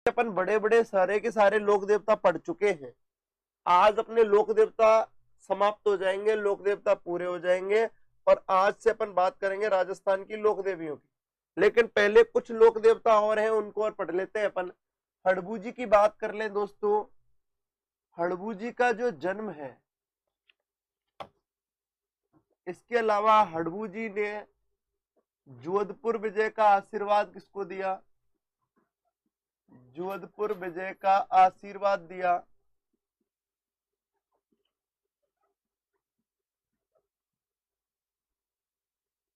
अपन बड़े बड़े सारे के सारे लोक देवता पढ़ चुके हैं। आज अपने लोक देवता समाप्त हो जाएंगे, लोक देवता पूरे हो जाएंगे, और आज से अपन बात करेंगे राजस्थान की लोक देवियों की। लेकिन पहले कुछ लोक देवता और हैं, उनको और पढ़ लेते हैं अपन। हड़बू जी की बात कर लें दोस्तों। हड़बू जी का जो जन्म है, इसके अलावा हड़बू जी ने जोधपुर विजय का आशीर्वाद किसको दिया? जोधपुर विजय का आशीर्वाद दिया।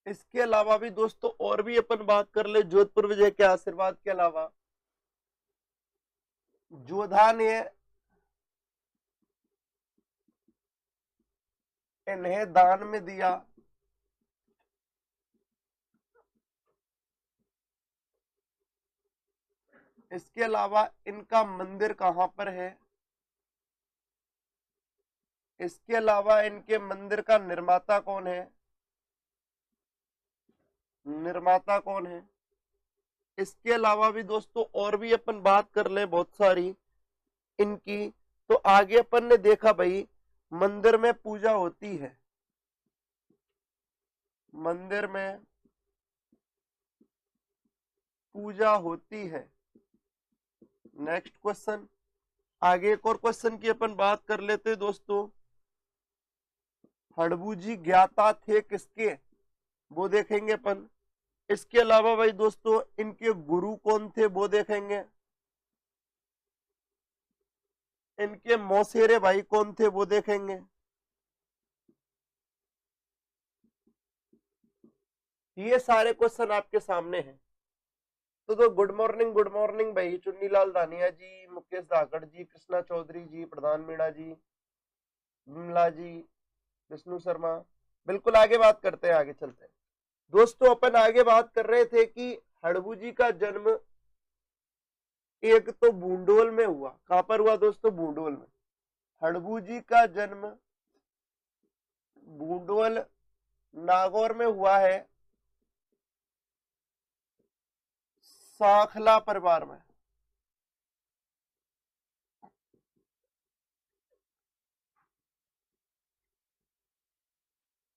इसके अलावा भी दोस्तों और भी अपन बात कर ले जोधपुर विजय के आशीर्वाद के अलावा, जोधा ने इन्हें दान में दिया। इसके अलावा इनका मंदिर कहां पर है? इसके अलावा इनके मंदिर का निर्माता कौन है? निर्माता कौन है? इसके अलावा भी दोस्तों और भी अपन बात कर ले बहुत सारी इनकी। तो आगे अपन ने देखा भाई, मंदिर में पूजा होती है, मंदिर में पूजा होती है। नेक्स्ट क्वेश्चन, आगे एक और क्वेश्चन की अपन बात कर लेते हैं दोस्तों। हड़बू जी ज्ञाता थे किसके? वो देखेंगे अपन। इसके अलावा भाई दोस्तों इनके गुरु कौन थे वो देखेंगे। इनके मौसेरे भाई कौन थे वो देखेंगे। ये सारे क्वेश्चन आपके सामने हैं। तो गुड मॉर्निंग भाई चुन्नीलाल दानिया जी, मुकेश धाकड़ जी, कृष्णा चौधरी जी, प्रधान मीणा जी, विमला जी, विष्णु शर्मा। बिल्कुल आगे बात करते हैं, आगे चलते हैं दोस्तों। अपन आगे बात कर रहे थे कि हड़बू जी का जन्म एक तो बूंडोल में हुआ। कहां पर हुआ दोस्तों? बूंडोल में। हड़बू जी का जन्म बूंडोल नागौर में हुआ है, सांखला परिवार में।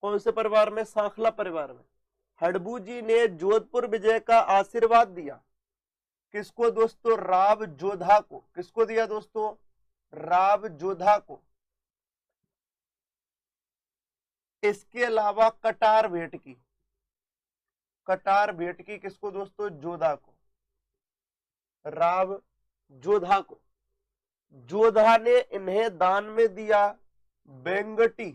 कौन से परिवार में? सांखला परिवार में। हड़बू जी ने जोधपुर विजय का आशीर्वाद दिया किसको दोस्तों? राव जोधा को। किसको दिया दोस्तों? राव जोधा को। इसके अलावा कटार भेंट की। कटार भेंट की किसको दोस्तों? जोधा को, राव जोधा को। जोधा ने इन्हें दान में दिया बेंगटी,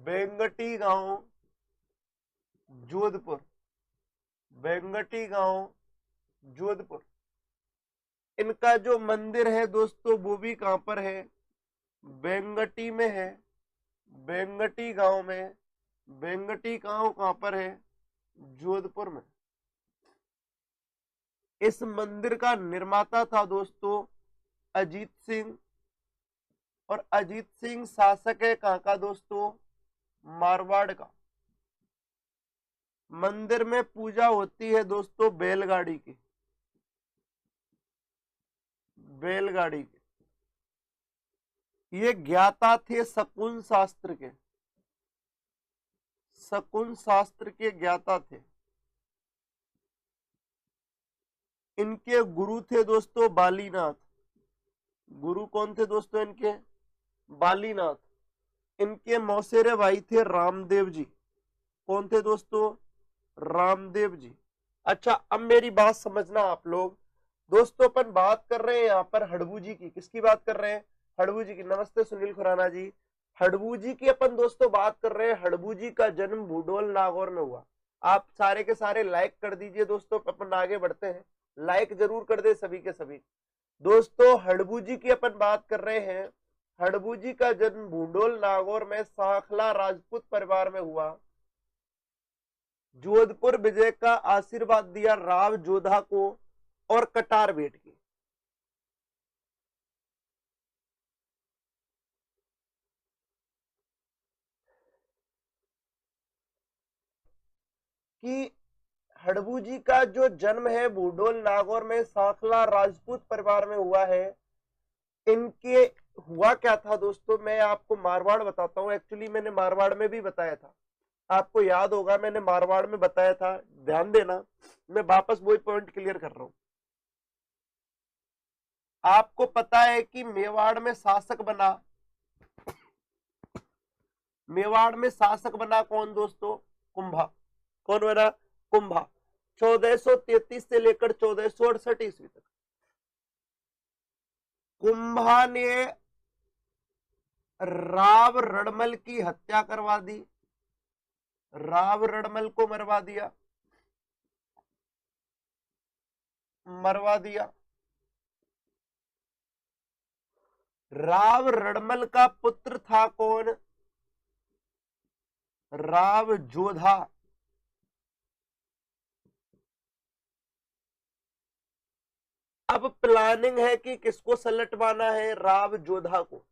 बेंगटी गांव जोधपुर, बेंगटी गांव जोधपुर। इनका जो मंदिर है दोस्तों वो भी कहां पर है? बेंगटी में है, बेंगटी गांव में। बेंगटी गांव कहां पर है? जोधपुर में। इस मंदिर का निर्माता था दोस्तों अजीत सिंह, और अजीत सिंह शासक है कहां का दोस्तों? मारवाड़ का। मंदिर में पूजा होती है दोस्तों बैलगाड़ी की, बैलगाड़ी की। ये ज्ञाता थे शकुन शास्त्र के, शकुन शास्त्र के ज्ञाता थे। इनके गुरु थे दोस्तों बालीनाथ। गुरु कौन थे दोस्तों इनके? बालीनाथ। इनके मौसेरे भाई थे रामदेव जी। कौन थे दोस्तों? रामदेव जी। अच्छा, अब मेरी बात समझना आप लोग। दोस्तों अपन बात कर रहे हैं यहाँ पर हड़बू जी की। किसकी बात कर रहे हैं? हड़बू जी की। नमस्ते सुनील खुराना जी। हड़बू जी की अपन दोस्तों बात कर रहे हैं। हड़बू जी का जन्म बूडोल नागौर में हुआ। आप सारे के सारे लाइक कर दीजिए दोस्तों, अपन आगे बढ़ते हैं। लाइक जरूर कर दे सभी के सभी दोस्तों। हड़बू जी की अपन बात कर रहे हैं। हड़बू जी का जन्म बूडोल नागौर में सांखला राजपूत परिवार में हुआ। जोधपुर विजय का आशीर्वाद दिया राव जोधा को, और कटार भेंट की। कि हड़बू जी का जो जन्म है बूडोल नागौर में सांखला राजपूत परिवार में हुआ है। इनके हुआ क्या था दोस्तों, मैं आपको मारवाड़ बताता हूँ। एक्चुअली मैंने मारवाड़ में भी बताया था, आपको याद होगा मैंने मारवाड़ में बताया था, ध्यान देना, मैं वापस वही पॉइंट क्लियर कर रहा हूं। आपको पता है कि मेवाड़ में शासक बना, मेवाड़ में शासक बना कौन दोस्तों, कुंभा। कौन बना, कुंभा। 1433 से लेकर 1468 ईस्वी तक कुंभा ने राव रणमल की हत्या करवा दी, राव रणमल को मरवा दिया, मरवा दिया। राव रणमल का पुत्र था कौन, राव जोधा। अब प्लानिंग है कि किसको सलटवाना है, राव जोधा को।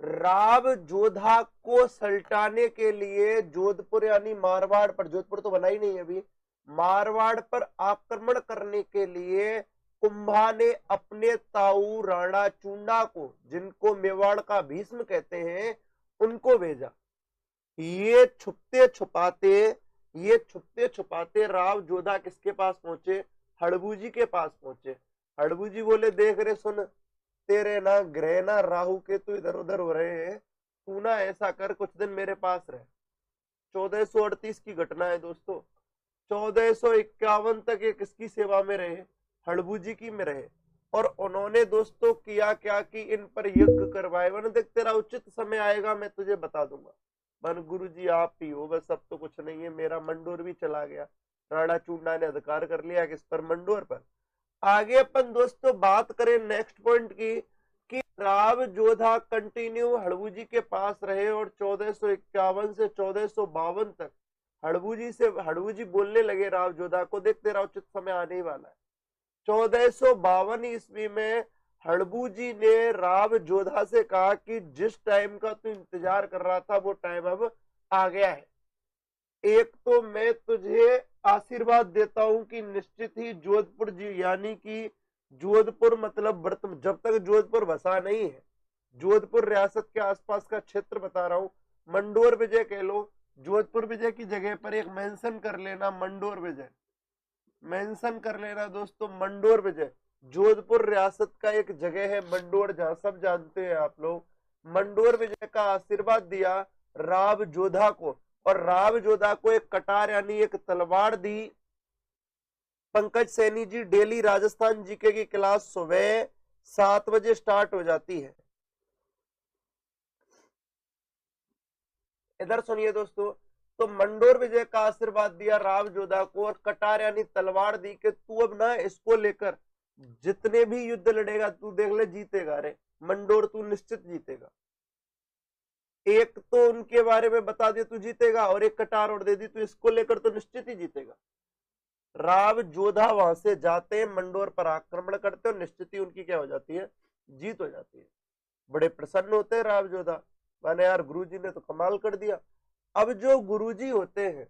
राव जोधा को सल्टाने के लिए जोधपुर यानी मारवाड़ पर, जोधपुर तो बना ही नहीं अभी, मारवाड़ पर आक्रमण करने के लिए कुंभा ने अपने ताऊ राणा चूंडा को, जिनको मेवाड़ का भीष्म कहते हैं, उनको भेजा। ये छुपते छुपाते राव जोधा किसके पास पहुंचे, हड़बू जी के पास पहुंचे। हड़बू जी बोले देख रे सुन, तेरे ना ग्रह ना राहु के तू इधर उधर हो रहे हैं, तू ना ऐसा कर कुछ दिन मेरे पास रह। 1438 की घटना है दोस्तों। 1451 तक ये किसकी सेवा में रहे, हड़बू जी की में रहे। और उन्होंने दोस्तों किया क्या कि इन पर यज्ञ करवाए। मैंने देख तेरा उचित समय आएगा मैं तुझे बता दूंगा। मन गुरु जी आप ही हो बस, अब तो कुछ नहीं है, मेरा मंडोर भी चला गया, राणा चूंडा ने अधिकार कर लिया किस पर, मंडोर पर। आगे अपन दोस्तों बात करें नेक्स्ट पॉइंट की, कि राव जोधा कंटिन्यू हड़बू जी के पास रहे और 1451 से 1452 तक हड़बू जी बोलने लगे राव जोधा को, देख तेरा उचित समय आने ही वाला है। 1452 ईस्वी में हड़बू जी ने राव जोधा से कहा कि जिस टाइम का तू इंतजार कर रहा था वो टाइम अब आ गया है। एक तो मैं तुझे आशीर्वाद देता हूं कि निश्चित ही जोधपुर जी यानी कि जोधपुर मतलब वर्तमान, जब तक जोधपुर बसा नहीं है, जोधपुर रियासत के आसपास का क्षेत्र बता रहा हूं, मंडोर विजय कह लो, जोधपुर विजय की जगह पर एक मेंशन कर लेना मंडोर विजय, मेंशन कर लेना दोस्तों मंडोर विजय। जोधपुर रियासत का एक जगह है मंडोर, जहां सब जानते हैं आप लोग। मंडोर विजय का आशीर्वाद दिया राव जोधा को, और राव जोधा को एक कटार यानी एक तलवार दी। पंकज सैनी जी डेली राजस्थान जीके की क्लास सुबह 7 बजे स्टार्ट हो जाती है। इधर सुनिए दोस्तों, तो मंडोर विजय का आशीर्वाद दिया राव जोधा को और कटार यानी तलवार दी कि तू अब ना इसको लेकर जितने भी युद्ध लड़ेगा तू देख ले जीतेगा रे, मंडोर तू निश्चित जीतेगा। एक तो उनके बारे में बता दिया तू जीतेगा, और एक कटार और दे दी तू इसको लेकर तो निश्चित ही जीतेगा। राव जोधा वहां से जाते हैं, मंडोर पर आक्रमण करते हैं और निश्चित ही उनकी क्या हो जाती है, जीत हो जाती है। बड़े प्रसन्न होते हैं राव जोधा, माने यार गुरुजी ने तो कमाल कर दिया। अब जो गुरुजी होते हैं,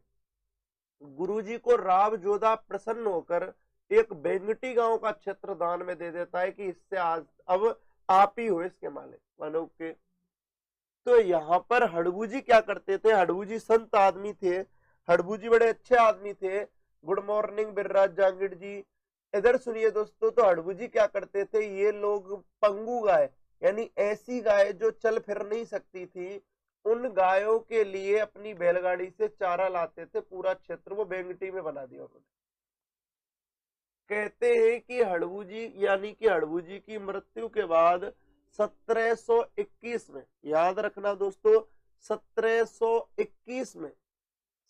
गुरुजी को राव जोधा प्रसन्न होकर एक बेंगटी गांव का क्षेत्र दान में दे देता है कि इससे आज अब आप ही हो इसके मालिक, मानो के। तो यहाँ पर हड़बू जी क्या करते थे, हड़बू जी संत आदमी थे, हड़बू जी बड़े अच्छे आदमी थे। गुड मॉर्निंग बिरराज जांगिड़ जी। इधर सुनिए दोस्तों, तो हड़बू जी क्या करते थे, ये लोग पंगु गाय यानी ऐसी गाय जो चल फिर नहीं सकती थी, उन गायों के लिए अपनी बैलगाड़ी से चारा लाते थे। पूरा क्षेत्र वो बेंगटी में बना दिया उन्होंने। कहते हैं कि हड़बू जी यानी कि हड़बू जी की मृत्यु के बाद 1721 में, याद रखना दोस्तों 1721 में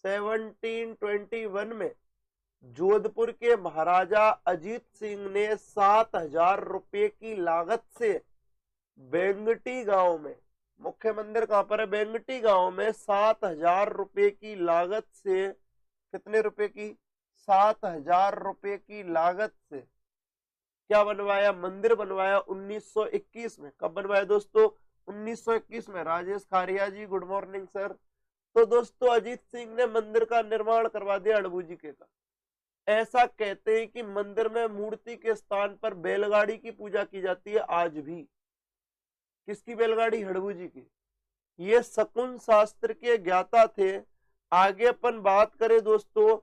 1721 में जोधपुर के महाराजा अजीत सिंह ने 7,000 रुपए की लागत से बेंगटी गांव में, मुख्य मंदिर कहां पर है, बेंगटी गांव में 7,000 रुपए की लागत से, कितने रुपए की, 7,000 रुपए की लागत से क्या बनवाया, मंदिर बनवाया 1921 में। कब बनवाया दोस्तों, 1921 में। राजेश खारिया जी गुड मॉर्निंग सर। तो दोस्तों अजीत सिंह ने मंदिर का निर्माण करवा दिया हड़बू जी के का। ऐसा कहते हैं कि मंदिर में मूर्ति के स्थान पर बैलगाड़ी की पूजा की जाती है आज भी। किसकी बैलगाड़ी? हड़बू जी की। ये शकुन शास्त्र के ज्ञाता थे। आगे अपन बात करें दोस्तों,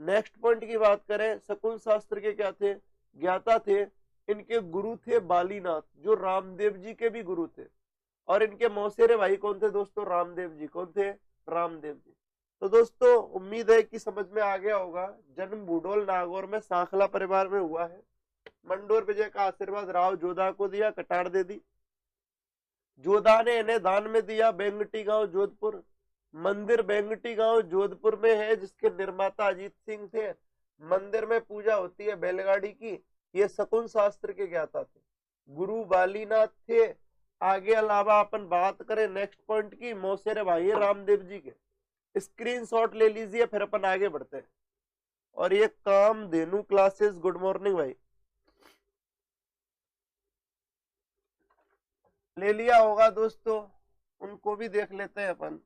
नेक्स्ट पॉइंट की बात करें, शकुन शास्त्र के क्या थे? ज्ञाता थे। इनके गुरु थे बालीनाथ, जो रामदेव जी के भी गुरु थे। और इनके मौसेरे भाई कौन थे दोस्तों? रामदेव जी। कौन थे? रामदेव जी। तो दोस्तों उम्मीद है कि समझ में आ गया होगा। जन्म बूडोल नागौर में सांखला परिवार में हुआ है। मंडोर विजय का आशीर्वाद राव जोधा को दिया, कटार दे दी। जोधा ने इन्हें दान में दिया। बेंगटी गांव जोधपुर, मंदिर बेंगटी गांव जोधपुर में है, जिसके निर्माता अजीत सिंह थे। मंदिर में पूजा होती है बैलगाड़ी की। ये शकुन शास्त्र के ज्ञाता थे। गुरु बालीनाथ थे। आगे अलावा अपन बात करें नेक्स्ट पॉइंट की, मौसेरे भाई रामदेव जी के। स्क्रीनशॉट ले लीजिए, फिर अपन आगे बढ़ते हैं। और ये कामधेनु क्लासेस, गुड मॉर्निंग भाई, ले लिया होगा दोस्तों, उनको भी देख लेते हैं अपन।